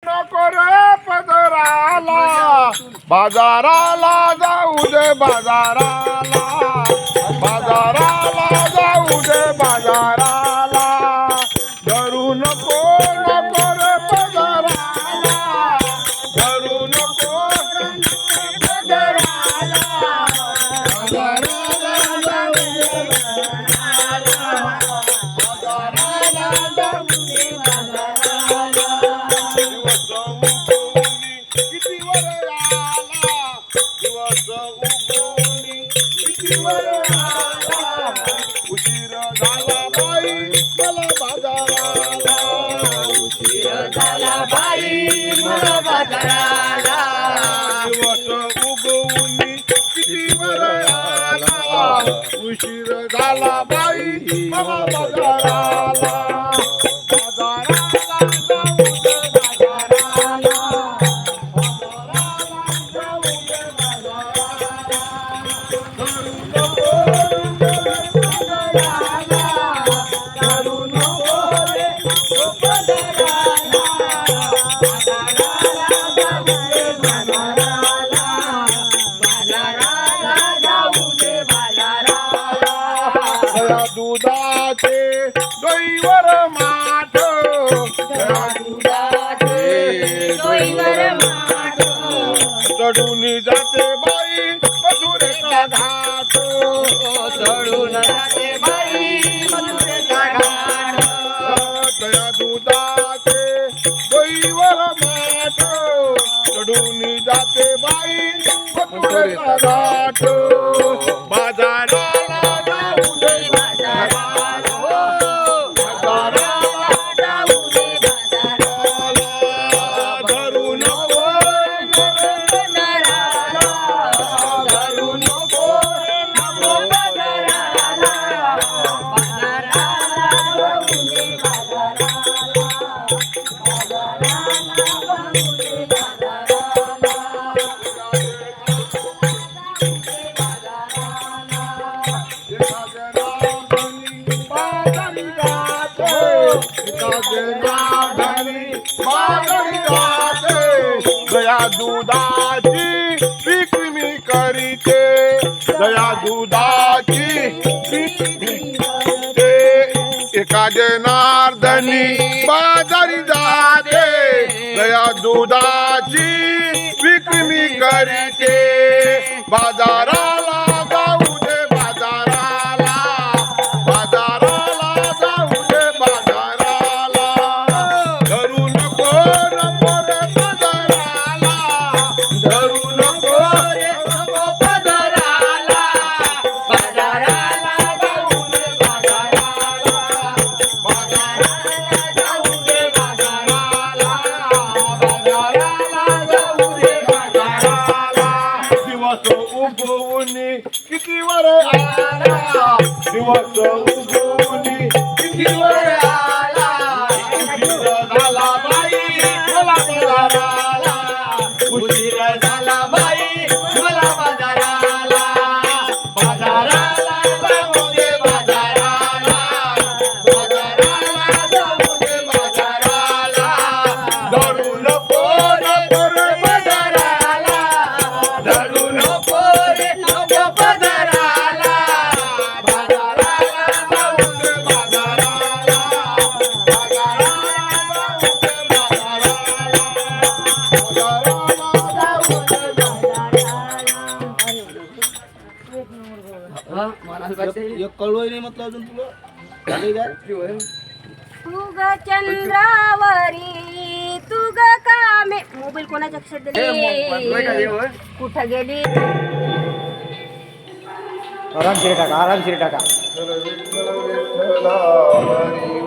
नको रे पदराला बाजाराला जाऊ दे बाजाराला बाजाराला जाऊ दे बाजाराला धरू नको नको रे पदराला धरू नको पदराला बाजाराला जाऊ दे बाजाराला जाऊ दे उशीर झाला बाई मला बाजाराला उशीर झाला बाई मला बाजाराला दिवस उगवून किती वर आला उशीर झाला बाई मला बाजाराला दुधाचे दोईवर माठ दुधाचे दोईवर माठ चढून जाते बाई मथुरेचा घाट चढून जाते बाई मथुरेचा घाट दया दुधाचे दोईवर माठ चढून जाते बाई मथुरेचा घाट बाजाराला जाऊ दे दया दुधाची विक्री मी करीते दया दुधाची विक्री करते एका जनार्दनी बाजारी जाते दया दुधाची विक्री मी करीते बाजाराला जाऊ दे बाजाराला बाजाराला जाऊ दे बाजाराला धरू नको नको रे पदराला धरू नको रे नको पदराला बाजाराला जाऊ दे बाजाराला बाजाराला जाऊ दे बाजाराला बाजाराला जाऊ दे बाजाराला दिवस उगवून किती वर आला दिवस उगवून किती वर आला उशीर झाला बाई मला बाजाराला उशीर झाला बाई मला बाजाराला बाजाराला जाऊ दे बाजाराला बाजाराला जाऊ दे बाजाराला धरू नको नको रे बाजाराला धरू नको रे नको बाजाराला बाजाराला जाऊ दे बाजाराला बाजाराला जाऊ दे बाजाराला एक कळवय नाही म्हटलं अजून तुला तुग चंद्रावरी तुग कामे मोबाईल कोणाच्या लक्षात दिले कुठं गेली आरामशीर टाका विठ्ठल विठ्ठल हरी